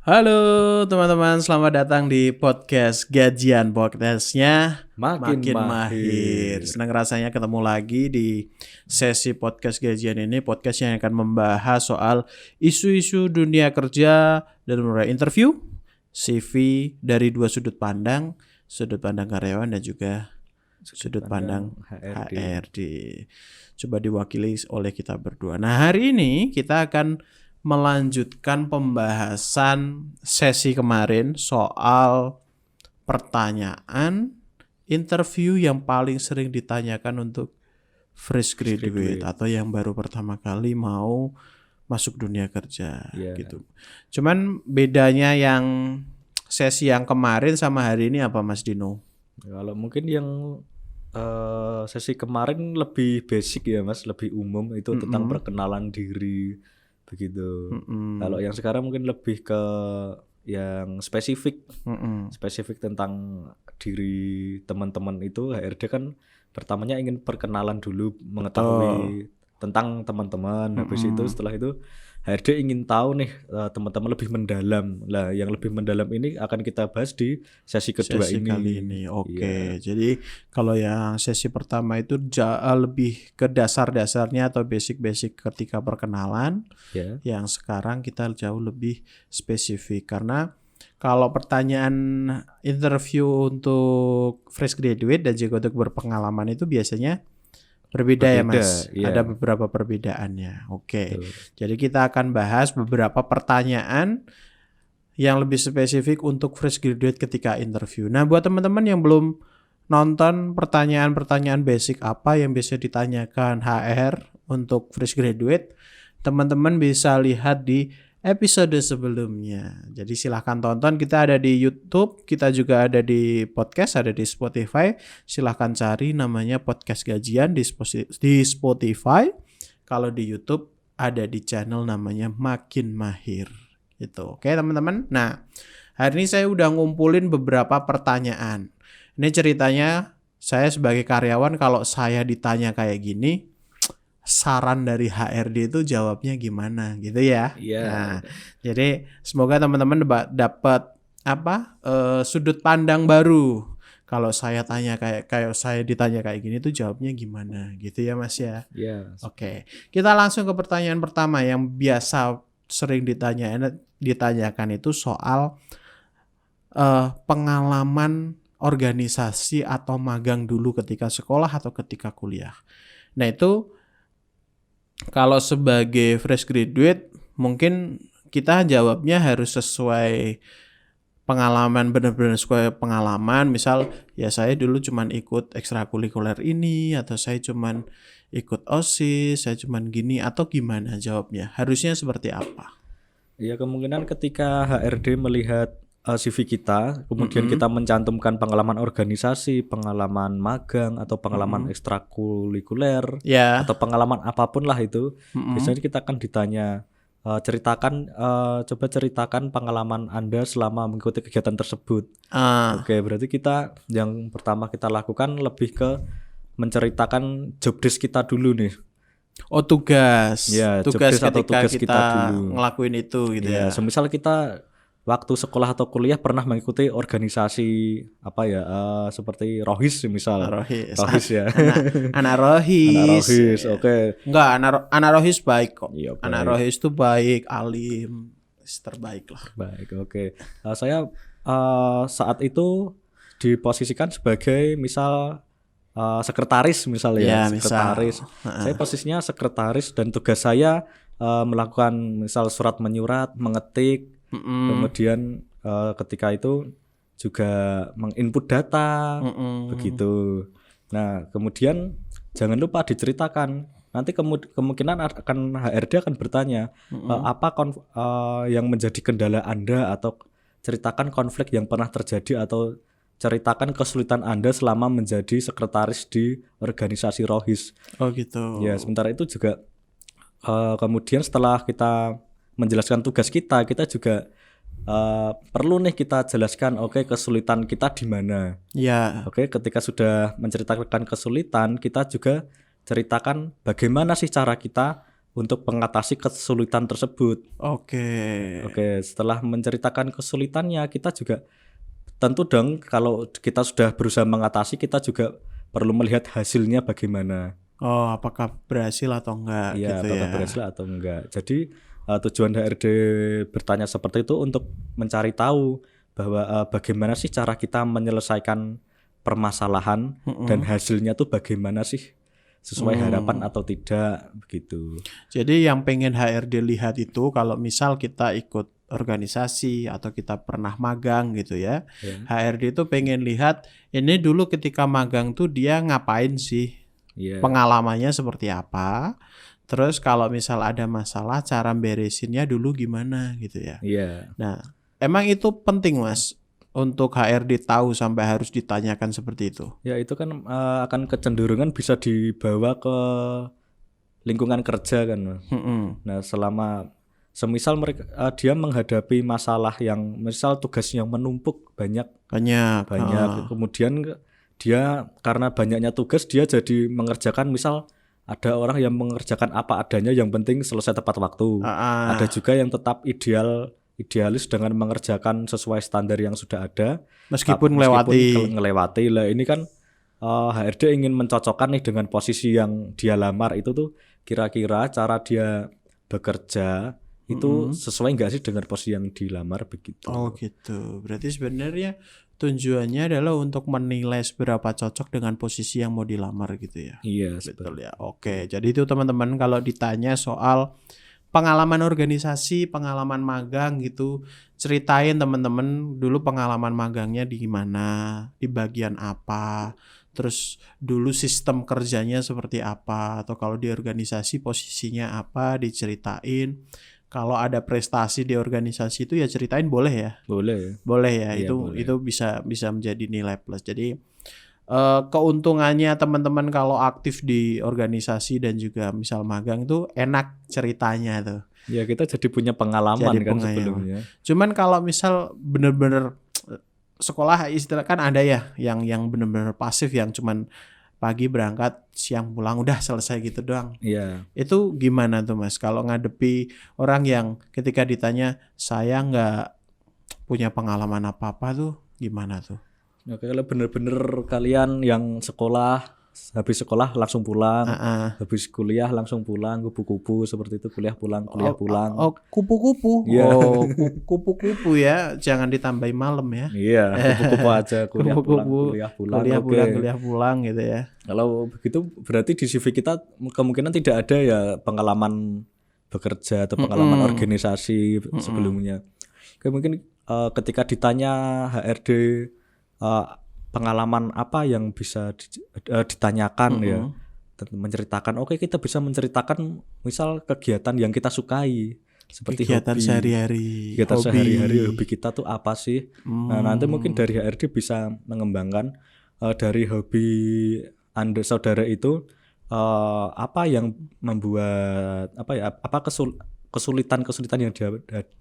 Halo teman-teman, selamat datang di podcast Gajian. Podcastnya Makin mahir. mahir. Senang rasanya ketemu lagi di sesi podcast Gajian ini. Podcast yang akan membahas soal isu-isu dunia kerja dan mulai interview, CV dari dua sudut pandang karyawan dan juga sudut pandang HRD. Coba diwakili oleh kita berdua. Nah, hari ini kita akan melanjutkan pembahasan sesi kemarin soal pertanyaan interview yang paling sering ditanyakan untuk fresh graduate atau yang baru pertama kali mau masuk dunia kerja gitu. Cuman bedanya yang sesi yang kemarin sama hari ini apa Mas Dino? Kalau mungkin yang sesi kemarin lebih basic ya Mas, lebih umum itu tentang perkenalan diri begitu. Kalau yang sekarang mungkin lebih ke yang spesifik, spesifik tentang diri teman-teman itu. HRD kan pertamanya ingin perkenalan dulu, mengetahui tentang teman-teman. Habis itu setelah itu HRD ingin tahu nih teman-teman lebih mendalam. Lah yang lebih mendalam ini akan kita bahas di sesi kedua sesi ini. Kali ini. Oke. Jadi kalau yang sesi pertama itu lebih ke dasar-dasarnya atau basic-basic ketika perkenalan. Yang sekarang kita jauh lebih spesifik karena kalau pertanyaan interview untuk fresh graduate dan juga untuk berpengalaman itu biasanya berbeda ya Mas, ada beberapa perbedaannya. Oke. Jadi kita akan bahas beberapa pertanyaan yang lebih spesifik untuk fresh graduate ketika interview. Nah, buat teman-teman yang belum nonton pertanyaan-pertanyaan basic apa yang bisa ditanyakan HR untuk fresh graduate, teman-teman bisa lihat di episode sebelumnya. Jadi silahkan tonton, kita ada di YouTube, kita juga ada di podcast, ada di Spotify. Silahkan cari namanya Podcast Gajian di Spotify. Kalau di YouTube ada di channel namanya Makin Mahir. Gitu. Oke teman-teman. Nah, hari ini saya udah ngumpulin beberapa pertanyaan. Ini ceritanya saya sebagai karyawan kalau saya ditanya kayak gini, saran dari HRD itu jawabnya gimana gitu ya. Nah, jadi semoga teman-teman dapat sudut pandang baru. Kalau saya tanya kayak saya ditanya kayak gini tuh jawabnya gimana gitu ya Mas ya. Oke. Kita langsung ke pertanyaan pertama yang biasa sering ditanyakan itu soal pengalaman organisasi atau magang dulu ketika sekolah atau ketika kuliah. Nah, itu kalau sebagai fresh graduate mungkin kita jawabnya harus sesuai pengalaman, benar-benar sesuai pengalaman. Misal ya saya dulu cuman ikut ekstrakurikuler ini, atau saya cuman ikut OSIS, saya cuman gini, atau gimana jawabnya? Harusnya seperti apa? Ya kemungkinan ketika HRD melihat CV kita, kemudian kita mencantumkan pengalaman organisasi, pengalaman magang atau pengalaman ekstrakurikuler, atau pengalaman apapun lah itu, biasanya kita akan ditanya, coba ceritakan pengalaman Anda selama mengikuti kegiatan tersebut. Oke, berarti kita yang pertama kita lakukan lebih ke menceritakan job desk kita dulu nih. Oh, tugas. Ya, tugas atau ketika tugas kita dulu ngelakuin itu gitu ya. Semisal kita waktu sekolah atau kuliah pernah mengikuti organisasi seperti Rohis misal. Rohis ya. Anak Rohis. Oke. Enggak, anak Rohis baik kok. Anak Rohis itu baik, alim, terbaik lah. Baik, oke. Saya saat itu diposisikan sebagai misal sekretaris misalnya. Sekretaris. Saya posisinya sekretaris dan tugas saya melakukan misal surat menyurat, mengetik, kemudian ketika itu juga menginput data, begitu. Nah, kemudian jangan lupa diceritakan. Nanti kemungkinan HRD akan bertanya apa yang menjadi kendala Anda, atau ceritakan konflik yang pernah terjadi, atau ceritakan kesulitan Anda selama menjadi sekretaris di organisasi Rohis. Oh gitu. Ya, sementara itu juga kemudian setelah kita menjelaskan tugas kita juga perlu nih kita jelaskan kesulitan kita di mana. Ketika sudah menceritakan kesulitan, kita juga ceritakan bagaimana sih cara kita untuk mengatasi kesulitan tersebut. Oke. Setelah menceritakan kesulitannya, kita juga tentu dong kalau kita sudah berusaha mengatasi, kita juga perlu melihat hasilnya bagaimana. Oh, apakah berhasil atau enggak Iya, gitu apakah ya. berhasil atau enggak. Jadi tujuan HRD bertanya seperti itu untuk mencari tahu bahwa bagaimana sih cara kita menyelesaikan permasalahan dan hasilnya tuh bagaimana sih, sesuai harapan atau tidak begitu. Jadi yang pengen HRD lihat itu kalau misal kita ikut organisasi atau kita pernah magang gitu ya. HRD itu pengen lihat ini dulu ketika magang tuh dia ngapain sih? Pengalamannya seperti apa? Terus kalau misal ada masalah cara beresinnya dulu gimana gitu ya. Nah, emang itu penting Mas untuk HRD tahu sampai harus ditanyakan seperti itu. Ya itu kan akan kecenderungan bisa dibawa ke lingkungan kerja kan Mas. Nah selama semisal mereka dia menghadapi masalah yang misal tugas yang menumpuk banyak, kemudian dia karena banyaknya tugas dia jadi mengerjakan, misal ada orang yang mengerjakan apa adanya yang penting selesai tepat waktu. Ada juga yang tetap idealis dengan mengerjakan sesuai standar yang sudah ada meskipun ngelewati lah. Ini kan HRD ingin mencocokkan nih dengan posisi yang dia lamar itu tuh, kira-kira cara dia bekerja itu sesuai nggak sih dengan posisi yang dilamar begitu. Oh gitu. Berarti sebenarnya tujuannya adalah untuk menilai seberapa cocok dengan posisi yang mau dilamar gitu ya. Iya, betul ya. Oke, jadi itu teman-teman kalau ditanya soal pengalaman organisasi, pengalaman magang gitu, ceritain teman-teman dulu pengalaman magangnya di mana, di bagian apa, terus dulu sistem kerjanya seperti apa, atau kalau di organisasi posisinya apa, diceritain. Kalau ada prestasi di organisasi itu ya ceritain, boleh ya? Boleh ya. Iya, itu bisa menjadi nilai plus. Jadi keuntungannya teman-teman kalau aktif di organisasi dan juga misal magang itu enak ceritanya tuh. Ya kita jadi punya pengalaman kan sebelumnya. Cuman kalau misal bener-bener sekolah istilah kan ada ya yang bener-bener pasif, yang cuman pagi berangkat, siang pulang, udah selesai gitu doang. Iya. Itu gimana tuh Mas? Kalau ngadepi orang yang ketika ditanya saya nggak punya pengalaman apa-apa tuh, gimana tuh? Oke, kalau bener-bener kalian yang habis sekolah langsung pulang, habis kuliah langsung pulang, kupu-kupu seperti itu, kuliah pulang. Oh, kupu-kupu. Yeah. Oh, kupu-kupu ya, jangan ditambahin malam ya. Iya, kupu-kupu aja, kuliah pulang gitu ya. Kalau begitu berarti di CV kita kemungkinan tidak ada ya pengalaman bekerja atau pengalaman organisasi sebelumnya. Oke, mungkin ketika ditanya HRD pengalaman apa yang bisa ditanyakan ya, menceritakan. Oke, kita bisa menceritakan misal kegiatan yang kita sukai, seperti kegiatan sehari-hari, hobi kita tuh apa sih. Nah nanti mungkin dari HRD bisa mengembangkan dari hobi Anda saudara itu apa yang membuat kesulitan yang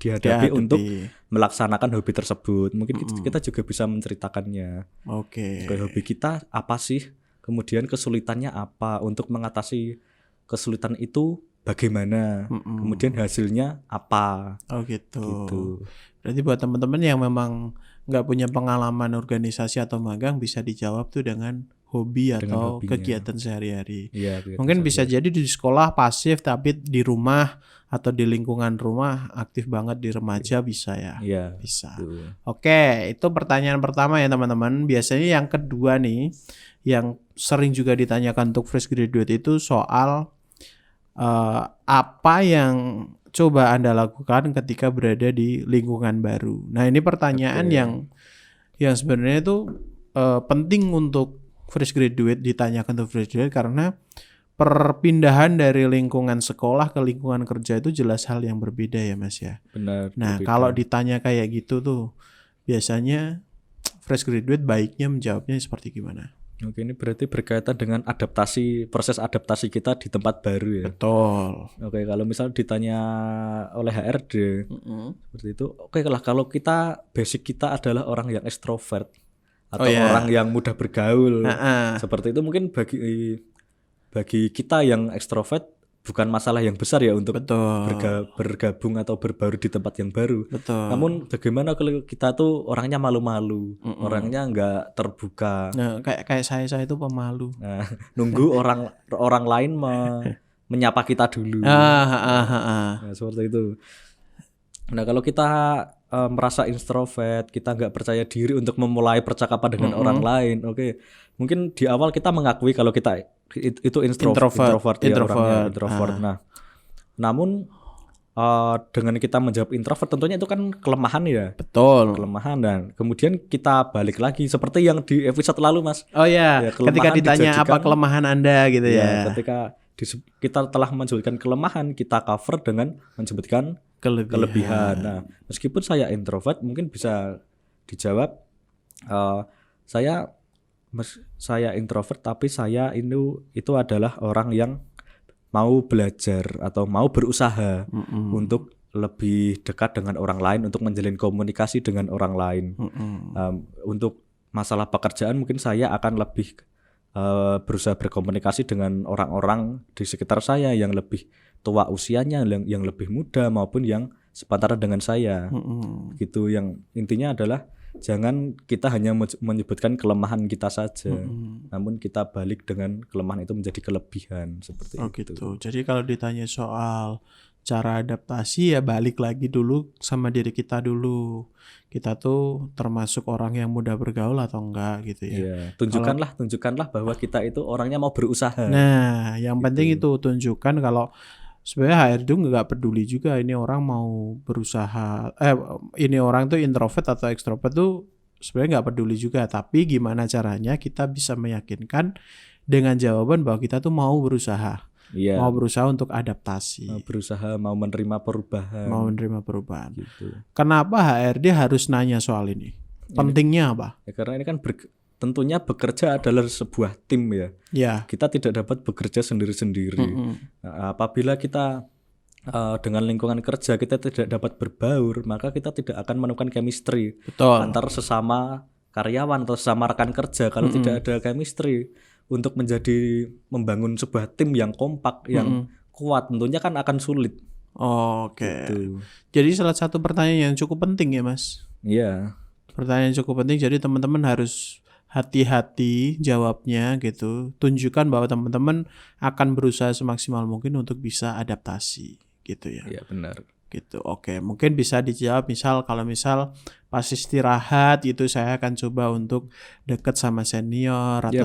dihadapi untuk melaksanakan hobi tersebut. Mungkin kita juga bisa menceritakannya. Oke. Hobi kita apa sih? Kemudian kesulitannya apa? Untuk mengatasi kesulitan itu bagaimana? Kemudian hasilnya apa? Oh gitu. Berarti buat teman-teman yang memang nggak punya pengalaman organisasi atau magang bisa dijawab tuh dengan hobi atau kegiatan sehari-hari. Ya, mungkin bisa jadi di sekolah pasif, tapi di rumah atau di lingkungan rumah aktif banget, di remaja bisa ya. Iya, bisa. Oke, itu pertanyaan pertama ya teman-teman. Biasanya yang kedua nih, yang sering juga ditanyakan untuk fresh graduate itu soal apa yang coba Anda lakukan ketika berada di lingkungan baru. Nah ini pertanyaan yang sebenarnya itu penting untuk fresh graduate ditanyakan untuk fresh graduate, karena perpindahan dari lingkungan sekolah ke lingkungan kerja itu jelas hal yang berbeda ya Mas ya. Benar. Nah kalau ditanya kayak gitu tuh biasanya fresh graduate baiknya menjawabnya seperti gimana? Oke, ini berarti berkaitan dengan proses adaptasi kita di tempat baru ya. Betul. Oke, kalau misal ditanya oleh HRD seperti itu, oke lah, kalau basic kita adalah orang yang ekstrovert atau orang yang mudah bergaul, seperti itu mungkin bagi kita yang ekstrovert bukan masalah yang besar ya untuk Betul. bergabung atau berbaru di tempat yang baru. Betul. Namun bagaimana kalau kita tuh orangnya malu-malu, orangnya nggak terbuka. Nah, kayak saya itu pemalu. Nah, nunggu orang lain menyapa kita dulu. Nah, seperti itu. Nah, kalau kita merasa introvert, kita nggak percaya diri untuk memulai percakapan dengan orang lain. Oke. Mungkin di awal kita mengakui kalau kita itu introvert. Orangnya introvert. Nah, namun dengan kita menjawab introvert tentunya itu kan kelemahan ya. Betul. Kelemahan, dan kemudian kita balik lagi seperti yang di episode lalu, Mas. Oh ya, ketika ditanya apa kelemahan Anda gitu ya. Ketika kita telah menyebutkan kelemahan, kita cover dengan menyebutkan kelebihan. Nah, meskipun saya introvert, mungkin bisa dijawab saya introvert, tapi saya itu adalah orang yang mau belajar atau mau berusaha untuk lebih dekat dengan orang lain, untuk menjalin komunikasi dengan orang lain. Untuk masalah pekerjaan mungkin saya akan lebih berusaha berkomunikasi dengan orang-orang di sekitar saya yang lebih tua usianya, yang lebih muda maupun yang sepantaran dengan saya. Gitu. Yang intinya adalah jangan kita hanya menyebutkan kelemahan kita saja, namun kita balik dengan kelemahan itu menjadi kelebihan, seperti itu. Gitu. Jadi kalau ditanya soal cara adaptasi ya balik lagi dulu sama diri kita dulu. Kita tuh termasuk orang yang mudah bergaul atau enggak gitu ya. Iya, tunjukkanlah bahwa kita itu orangnya mau berusaha. Nah, yang penting itu tunjukkan kalau sebenarnya HRD nggak peduli juga ini orang mau berusaha, ini orang tuh introvert atau ekstrovert tuh sebenarnya nggak peduli juga. Tapi gimana caranya kita bisa meyakinkan dengan jawaban bahwa kita tuh mau berusaha. Iya. Mau berusaha untuk adaptasi. Mau menerima perubahan. Gitu. Kenapa HRD harus nanya soal ini? Pentingnya apa? Ya, karena ini kan tentunya bekerja adalah sebuah tim ya. Kita tidak dapat bekerja sendiri-sendiri. Nah, apabila kita dengan lingkungan kerja kita tidak dapat berbaur, maka kita tidak akan menemukan chemistry antar sesama karyawan atau sesama rekan kerja. Kalau tidak ada chemistry untuk membangun sebuah tim yang kompak, yang kuat, tentunya kan akan sulit. Oke. Gitu. Jadi salah satu pertanyaan yang cukup penting ya, Mas. Iya. Pertanyaan yang cukup penting, jadi teman-teman harus hati-hati jawabnya gitu. Tunjukkan bahwa teman-teman akan berusaha semaksimal mungkin untuk bisa adaptasi gitu ya. Iya, benar. Gitu. Oke, mungkin bisa dijawab kalau misal pas istirahat itu saya akan coba untuk deket sama senior atau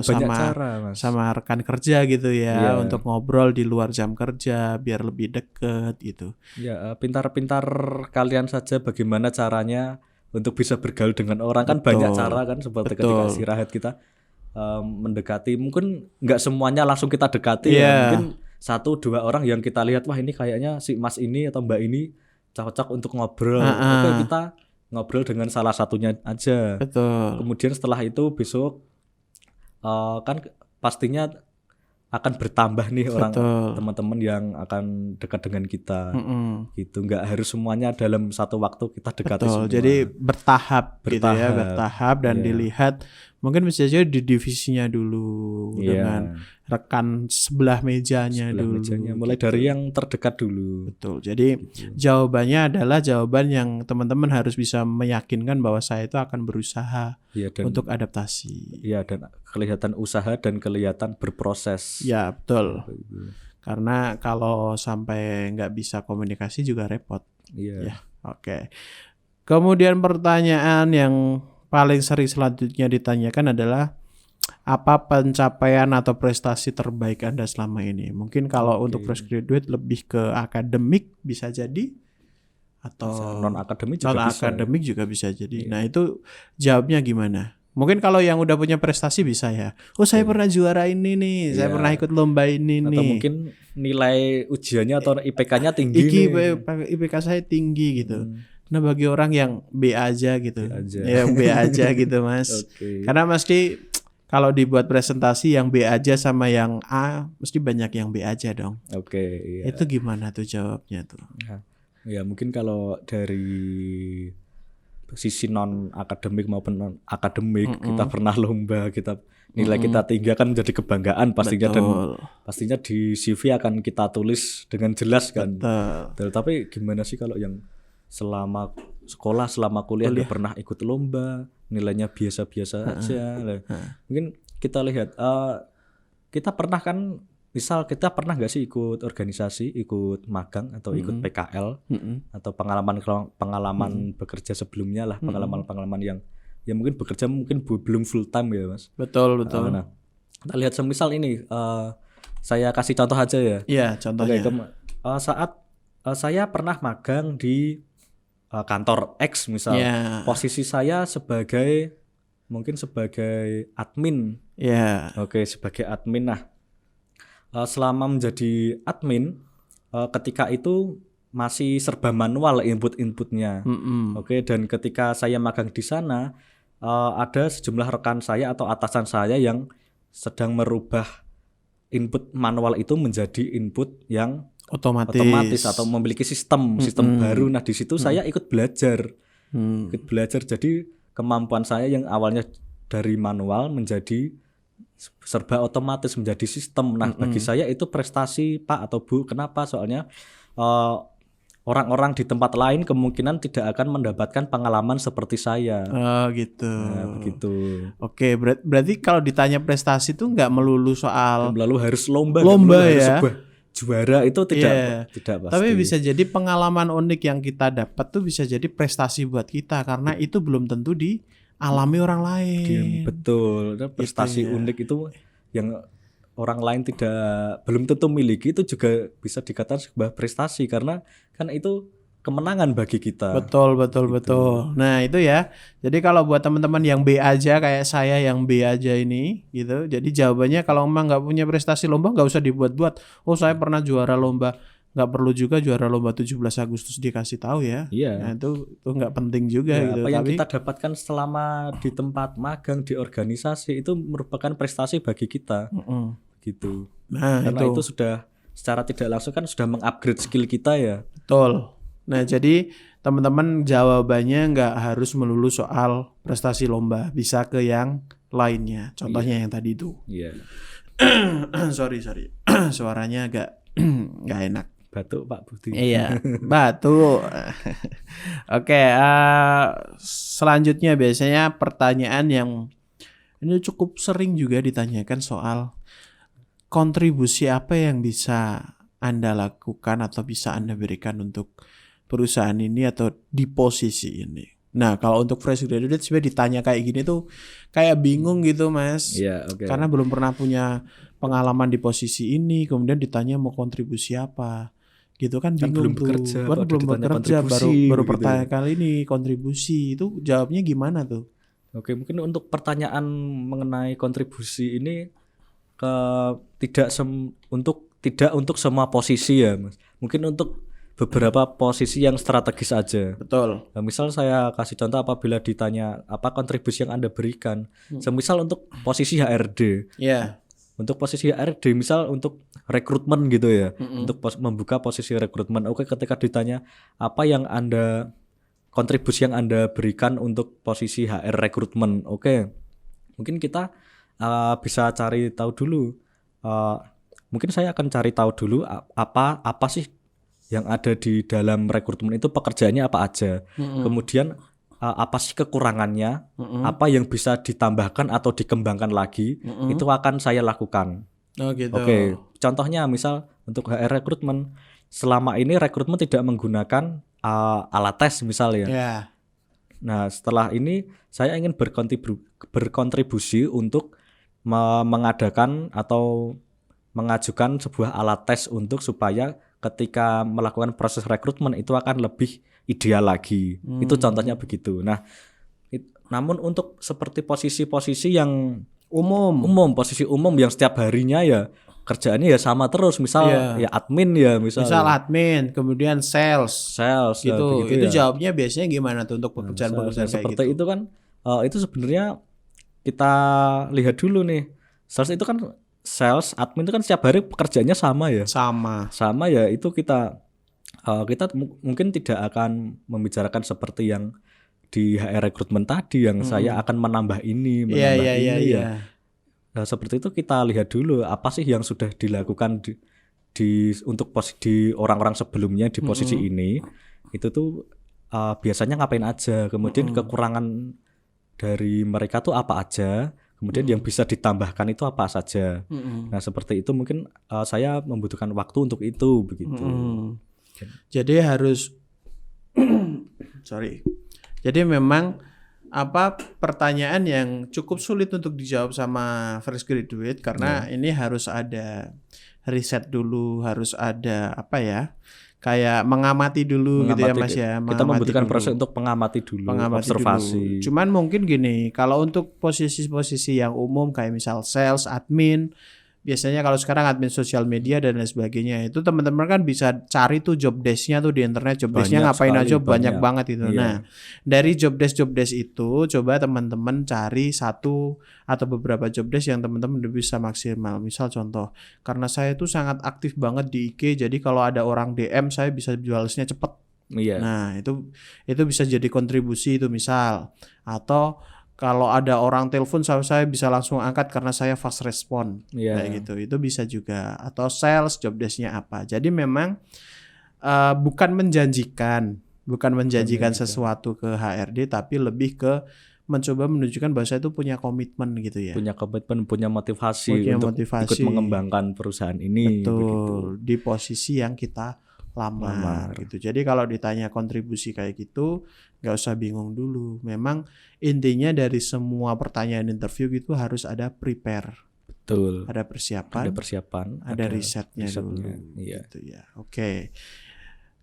sama rekan kerja gitu ya, untuk ngobrol di luar jam kerja biar lebih deket gitu. Ya, pintar-pintar kalian saja bagaimana caranya untuk bisa bergaul dengan orang. Kan banyak cara kan, seperti ketika istirahat kita mendekati, mungkin nggak semuanya langsung kita dekati ya. Mungkin 1-2 orang yang kita lihat, wah ini kayaknya si Mas ini atau Mbak ini cocok untuk ngobrol. Oke, kita ngobrol dengan salah satunya aja. Betul. Kemudian setelah itu besok kan pastinya akan bertambah nih orang teman-teman yang akan dekat dengan kita. Gitu, nggak harus semuanya dalam satu waktu kita dekati semua. Jadi bertahap gitu ya, bertahap dan dilihat. Mungkin bisa jadi di divisinya dulu dengan rekan sebelah mejanya dulu. Mulai dari yang terdekat dulu. Betul. Jadi jawabannya adalah jawaban yang teman-teman harus bisa meyakinkan bahwa saya itu akan berusaha untuk adaptasi. Iya, dan kelihatan usaha dan kelihatan berproses. Ya, betul. Karena kalau sampai nggak bisa komunikasi juga repot. Iya. Ya, oke. Kemudian pertanyaan yang paling sering selanjutnya ditanyakan adalah apa pencapaian atau prestasi terbaik Anda selama ini? Mungkin kalau untuk fresh graduate lebih ke akademik bisa jadi, atau non akademik juga bisa jadi. Nah, itu jawabnya gimana? Mungkin kalau yang udah punya prestasi bisa ya. Oh, saya pernah juara ini nih, saya pernah ikut lomba ini nih. Atau mungkin nilai ujiannya atau IPK-nya tinggi. IPK saya tinggi gitu. Nah, bagi orang yang B aja gitu, yang B aja gitu Mas. Karena mesti kalau dibuat presentasi yang B aja sama yang A, mesti banyak yang B aja dong. Iya. Itu gimana tuh jawabnya tuh? Ya mungkin kalau dari sisi non akademik maupun non akademik, kita pernah lomba, kita nilai kita tinggi kan menjadi kebanggaan pastinya. Betul. Dan pastinya di CV akan kita tulis dengan jelas kan. Betul. Tapi gimana sih kalau yang selama sekolah, selama kuliah nggak pernah ikut lomba, nilainya biasa-biasa aja. Mungkin kita lihat, kita pernah kan, misal kita pernah nggak sih ikut organisasi, ikut magang atau ikut PKL atau pengalaman bekerja sebelumnya lah, pengalaman yang ya mungkin bekerja mungkin belum full time ya Mas. Betul. Nah, kita lihat semisal ini, saya kasih contoh aja ya. Iya, contohnya. Saat saya pernah magang di kantor X misal, posisi saya mungkin sebagai admin. Oke, sebagai admin. Nah, selama menjadi admin, ketika itu masih serba manual inputnya. Oke, dan ketika saya magang di sana, ada sejumlah rekan saya atau atasan saya yang sedang merubah input manual itu menjadi input yang otomatis atau memiliki sistem baru. Nah, di situ saya ikut belajar. Jadi kemampuan saya yang awalnya dari manual menjadi serba otomatis, menjadi sistem. Nah, bagi saya itu prestasi Pak atau Bu. Kenapa? Soalnya orang-orang di tempat lain kemungkinan tidak akan mendapatkan pengalaman seperti saya. Gitu. Nah, begitu. Oke, berarti kalau ditanya prestasi itu nggak melulu soal harus lomba ya. Harus juara itu tidak pasti. Tapi bisa jadi pengalaman unik yang kita dapat tuh bisa jadi prestasi buat kita karena itu belum tentu dialami orang lain. Betul. Prestasi unik itu yang orang lain belum tentu miliki, itu juga bisa dikatakan sebuah prestasi karena kan itu kemenangan bagi kita. Betul. Nah, itu ya. Jadi kalau buat teman-teman yang B aja kayak saya yang B aja ini gitu. Jadi jawabannya kalau emang nggak punya prestasi lomba nggak usah dibuat-buat. Oh, saya pernah juara lomba. Nggak perlu juga juara lomba 17 Agustus dikasih tahu ya. Iya. Nah, itu nggak penting juga gitu. Apa yang kita dapatkan selama di tempat magang di organisasi itu merupakan prestasi bagi kita. Gitu. Nah, karena itu sudah secara tidak langsung kan sudah mengupgrade skill kita ya. Betul. Nah, jadi teman-teman jawabannya nggak harus melulu soal prestasi lomba, bisa ke yang lainnya. Contohnya yang tadi itu. Iya. sorry. Suaranya agak nggak enak. Batuk Pak Budi. Iya, batuk. Oke, selanjutnya biasanya pertanyaan yang ini cukup sering juga ditanyakan soal kontribusi apa yang bisa Anda lakukan atau bisa Anda berikan untuk perusahaan ini atau di posisi ini. Nah, kalau untuk fresh graduate sebenarnya ditanya kayak gini tuh kayak bingung gitu, Mas. Iya, oke. Karena belum pernah punya pengalaman di posisi ini, kemudian ditanya mau kontribusi apa. Gitu kan bingung belum tuh. Belum bekerja baru pertanyaan kali ini kontribusi. Itu jawabnya gimana tuh? Oke, mungkin untuk pertanyaan mengenai kontribusi ini tidak untuk semua posisi ya, Mas. Mungkin untuk beberapa posisi yang strategis aja. Betul. Nah, misal saya kasih contoh apabila ditanya apa kontribusi yang Anda berikan. Semisal untuk posisi HRD. Iya. Untuk posisi HRD misal untuk rekrutmen gitu ya. Untuk membuka posisi rekrutmen. Oke, ketika ditanya apa yang kontribusi yang Anda berikan untuk posisi HR rekrutmen. Oke. Mungkin kita bisa cari tahu dulu. Mungkin saya akan cari tahu dulu apa sih yang ada di dalam rekrutmen itu, pekerjaannya apa aja. Kemudian apa sih kekurangannya, apa yang bisa ditambahkan atau dikembangkan lagi, itu akan saya lakukan. Oh gitu. Oke, contohnya misal untuk HR rekrutmen, selama ini rekrutmen tidak menggunakan alat tes misal ya. Yeah. Nah, setelah ini saya ingin berkontribusi untuk mengadakan atau mengajukan sebuah alat tes untuk supaya ketika melakukan proses rekrutmen itu akan lebih ideal lagi. Itu contohnya begitu. Nah, namun untuk seperti posisi-posisi yang umum, posisi umum yang setiap harinya ya kerjaannya ya sama terus. Misal ya admin ya misal admin, kemudian sales gitu. Itu ya. Jawabnya biasanya gimana tuh untuk pekerjaan-pekerjaan kayak seperti gitu? itu kan itu sebenarnya kita lihat dulu nih. Sales admin itu kan setiap hari pekerjaannya sama ya. Sama ya, itu kita mungkin tidak akan membicarakan seperti yang di HR rekrutmen tadi yang saya akan menambah ini. Nah, seperti itu kita lihat dulu apa sih yang sudah dilakukan untuk di orang-orang sebelumnya di posisi ini. Itu tuh biasanya ngapain aja, kemudian kekurangan dari mereka tuh apa aja, kemudian yang bisa ditambahkan itu apa saja. Nah, seperti itu mungkin saya membutuhkan waktu untuk itu begitu. Jadi harus Jadi memang pertanyaan yang cukup sulit untuk dijawab sama fresh graduate karena ini harus ada riset dulu, harus ada kayak mengamati dulu gitu ya Mas ya. Kita membutuhkan proses untuk mengamati dulu, observasi. Dulu. Cuman mungkin gini, kalau untuk posisi-posisi yang umum kayak misal sales, admin, biasanya kalau sekarang admin sosial media dan lain sebagainya itu teman-teman kan bisa cari tuh job desk-nya tuh di internet, job desk-nya ngapain aja banyak banget itu. Nah, dari job desk itu coba teman-teman cari satu atau beberapa job desk yang teman-teman udah bisa maksimal. Misal contoh, karena saya tuh sangat aktif banget di IG, jadi kalau ada orang DM saya bisa jualnya cepet. Nah, itu bisa jadi kontribusi itu misal. Atau kalau ada orang telepon saya bisa langsung angkat karena saya fast respon kayak gitu. Itu bisa juga. Atau sales job desk-nya apa. Jadi memang bukan menjanjikan sesuatu ke HRD, tapi lebih ke mencoba menunjukkan bahwa saya itu punya komitmen gitu ya. Punya komitmen, punya motivasi untuk ikut mengembangkan perusahaan ini. Betul. Begitu. Di posisi yang kita lamar gitu. Jadi kalau ditanya kontribusi kayak gitu, nggak usah bingung dulu. Memang intinya dari semua pertanyaan interview gitu harus ada prepare. Betul. Ada persiapan, ada risetnya dulu. Gitu ya. Oke.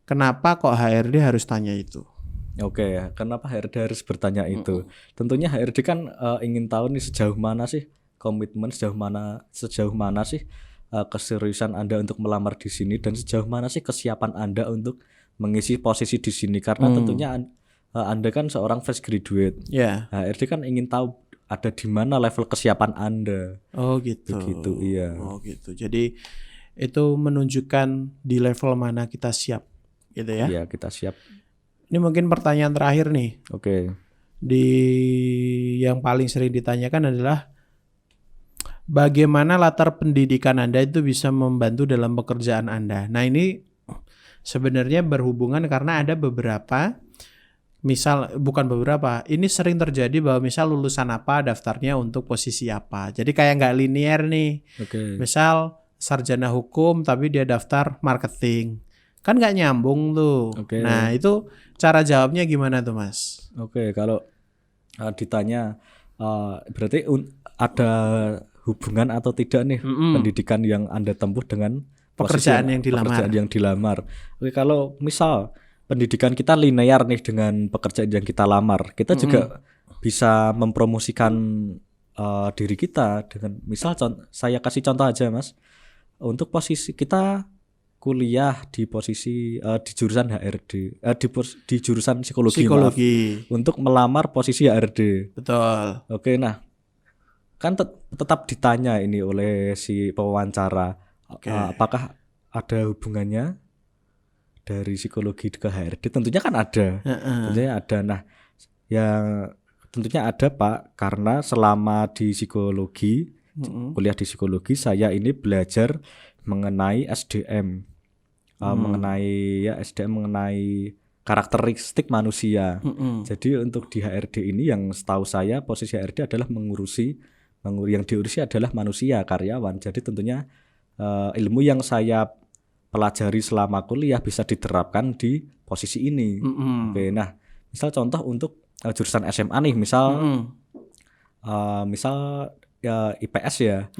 Kenapa kok HRD harus tanya itu? Oke, kenapa HRD harus bertanya itu? Tentunya HRD kan ingin tahu nih sejauh mana sih komitmen, sejauh mana sih keseriusan Anda untuk melamar di sini, dan sejauh mana sih kesiapan Anda untuk mengisi posisi di sini, karena tentunya Anda kan seorang fresh graduate. HRD kan ingin tahu ada di mana level kesiapan Anda. Oh gitu. Begitu, iya. Oh gitu. Jadi itu menunjukkan di level mana kita siap, gitu ya? Iya, kita siap. Ini mungkin pertanyaan terakhir nih. Oke. Yang paling sering ditanyakan adalah bagaimana latar pendidikan Anda itu bisa membantu dalam pekerjaan Anda. Nah ini sebenarnya berhubungan karena ada beberapa, ini sering terjadi bahwa misal lulusan apa daftarnya untuk posisi apa. Jadi kayak nggak linear nih. Misal sarjana hukum tapi dia daftar marketing. Kan nggak nyambung tuh. Nah itu cara jawabnya gimana tuh Mas? Kalau ditanya berarti ada hubungan atau tidak nih pendidikan yang Anda tempuh dengan pekerjaan yang dilamar. Kalau misal pendidikan kita linear nih dengan pekerjaan yang kita lamar, kita juga bisa mempromosikan diri kita dengan misal saya kasih contoh aja Mas. Untuk posisi kita kuliah di posisi di jurusan HRD, di jurusan psikologi. Untuk melamar posisi HRD. Betul. Nah kan tetap ditanya ini oleh si pewawancara, apakah ada hubungannya dari psikologi ke HRD? Tentunya kan ada. Tentunya ada. Nah, yang tentunya ada Pak, karena selama di psikologi, kuliah di psikologi, saya ini belajar mengenai SDM, mengenai karakteristik manusia. Jadi untuk di HRD ini yang setahu saya posisi HRD adalah yang diurusi adalah manusia, karyawan. Jadi tentunya ilmu yang saya pelajari selama kuliah bisa diterapkan di posisi ini. Nah, misal contoh untuk jurusan SMA nih, misal IPS ya.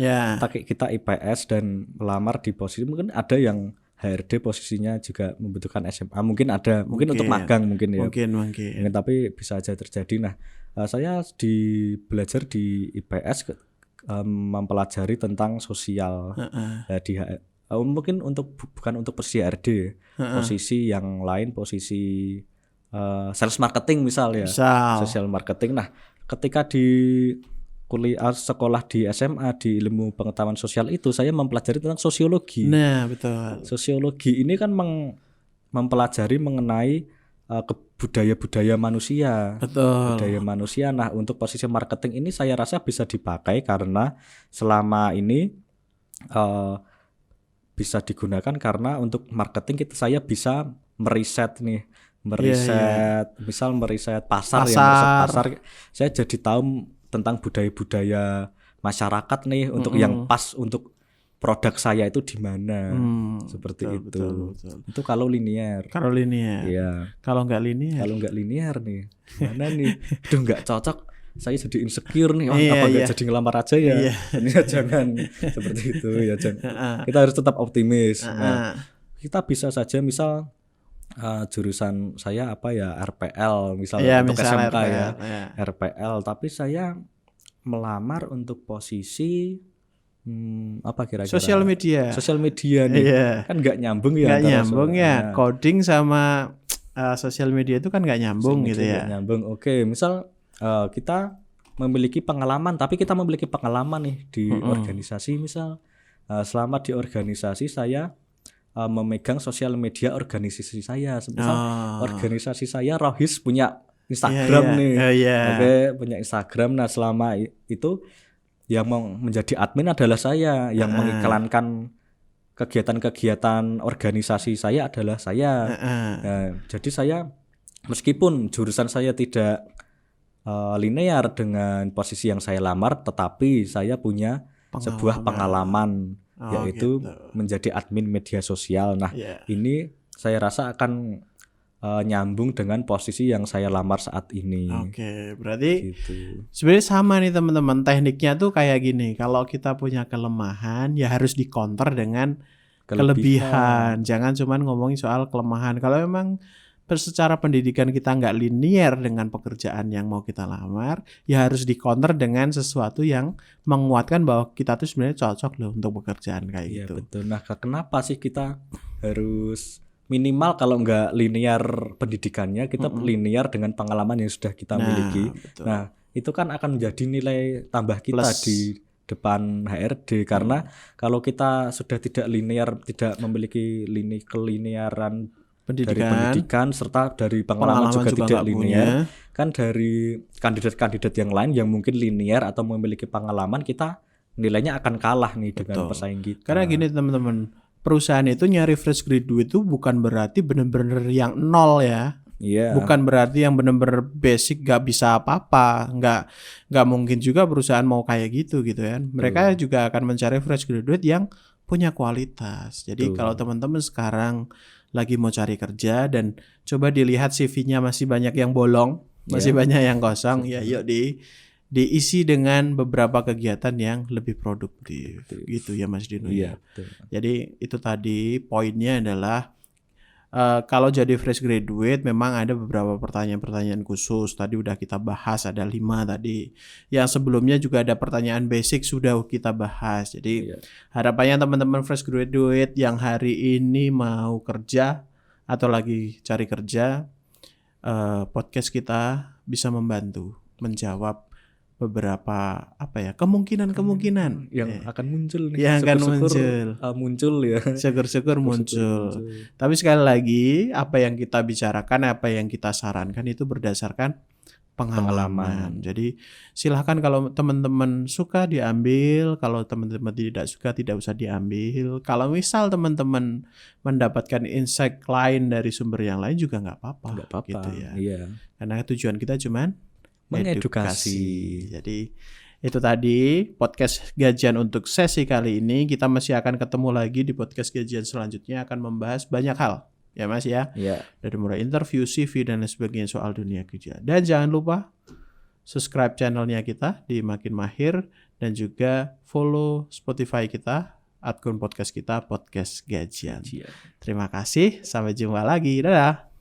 Kita IPS dan melamar di posisi, mungkin ada yang HRD posisinya juga membutuhkan SMA. Mungkin untuk magang mungkin ya. Mungkin tapi bisa aja terjadi. Nah, saya belajar di IPS mempelajari tentang sosial. Mungkin bukan untuk posisi HRD, posisi yang lain, posisi sales marketing misal ya. Social marketing. Nah, ketika di kuliah sekolah di SMA di ilmu pengetahuan sosial itu saya mempelajari tentang sosiologi. Nah, betul. Sosiologi ini kan mempelajari mengenai ke budaya manusia. Betul. Budaya manusia. Nah, untuk posisi marketing ini saya rasa bisa dipakai karena selama ini bisa digunakan karena untuk marketing saya bisa meriset, misal meriset pasar. Saya jadi tahu tentang budaya-budaya masyarakat nih untuk yang pas untuk produk saya itu di mana, seperti itu. Betul. Itu kalau linear. Iya. Kalau nggak linear nih, gimana nih? Aduh, nggak cocok. Saya jadi insecure nih. Apa nggak jadi ngelamar aja ya? Ini jangan seperti itu ya. Jangan. Kita harus tetap optimis. Nah, kita bisa saja misal jurusan saya apa ya, RPL misalnya untuk SMK RPL, RPL. Tapi saya melamar untuk posisi apa kira-kira sosial media nih kan nggak nyambung ya coding sama sosial media itu kan nggak nyambung gitu ya. Oke, misal kita memiliki pengalaman nih di organisasi, misal selama di organisasi saya memegang sosial media organisasi saya, misal organisasi saya Rohis punya Instagram nih. Oke, punya Instagram. Nah, selama itu yang mau menjadi admin adalah saya, yang mengiklankan kegiatan-kegiatan organisasi saya adalah saya. Nah, jadi saya meskipun jurusan saya tidak linear dengan posisi yang saya lamar, tetapi saya punya sebuah pengalaman yaitu menjadi admin media sosial. Nah, ini saya rasa akan nyambung dengan posisi yang saya lamar saat ini. Oke, berarti sebenarnya sama nih teman-teman. Tekniknya tuh kayak gini. Kalau kita punya kelemahan, ya harus di-counter dengan kelebihan. Jangan cuma ngomongin soal kelemahan. Kalau memang secara pendidikan kita nggak linear dengan pekerjaan yang mau kita lamar, ya harus di-counter dengan sesuatu yang menguatkan bahwa kita tuh sebenarnya cocok loh untuk pekerjaan kayak gitu. Betul. Nah, kenapa sih kita harus minimal kalau nggak linear pendidikannya, kita linear dengan pengalaman yang sudah kita miliki. Betul. Nah, itu kan akan menjadi nilai tambah kita di depan HRD, karena kalau kita sudah tidak linear, tidak memiliki kelinearan dari pendidikan serta dari pengalaman juga tidak linear, kan dari kandidat-kandidat yang lain yang mungkin linear atau memiliki pengalaman, kita nilainya akan kalah nih dengan pesaing kita. Karena gini teman-teman, perusahaan itu nyari fresh graduate itu bukan berarti benar-benar yang nol ya. Bukan berarti yang benar-benar basic gak bisa apa-apa. Nggak mungkin juga perusahaan mau kayak gitu kan. Mereka juga akan mencari fresh graduate yang punya kualitas. Jadi kalau teman-teman sekarang lagi mau cari kerja dan coba dilihat CV-nya masih banyak yang bolong, masih banyak yang kosong, ya yuk diisi dengan beberapa kegiatan yang lebih produktif gitu ya Mas Dino. Jadi itu tadi poinnya adalah kalau jadi fresh graduate memang ada beberapa pertanyaan-pertanyaan khusus. Tadi udah kita bahas, ada 5 tadi. Yang sebelumnya juga ada pertanyaan basic sudah kita bahas. Jadi harapannya teman-teman fresh graduate yang hari ini mau kerja atau lagi cari kerja, podcast kita bisa membantu menjawab beberapa kemungkinan yang akan muncul nih, yang akan muncul ya, syukur-syukur muncul. Tapi sekali lagi apa yang kita bicarakan, apa yang kita sarankan itu berdasarkan pengalaman. Jadi silahkan kalau teman-teman suka diambil, kalau teman-teman tidak suka tidak usah diambil. Kalau misal teman-teman mendapatkan insight lain dari sumber yang lain juga nggak apa-apa gitu ya. Karena tujuan kita cuman mengedukasi. Jadi itu tadi podcast gajian untuk sesi kali ini. Kita masih akan ketemu lagi di podcast gajian selanjutnya, akan membahas banyak hal ya Mas ya. Dari mulai interview, CV dan lain sebagainya soal dunia kerja. Dan jangan lupa subscribe channelnya kita di Makin Mahir dan juga follow Spotify kita, akun podcast kita, podcast gajian. Terima kasih, sampai jumpa lagi. Dadah.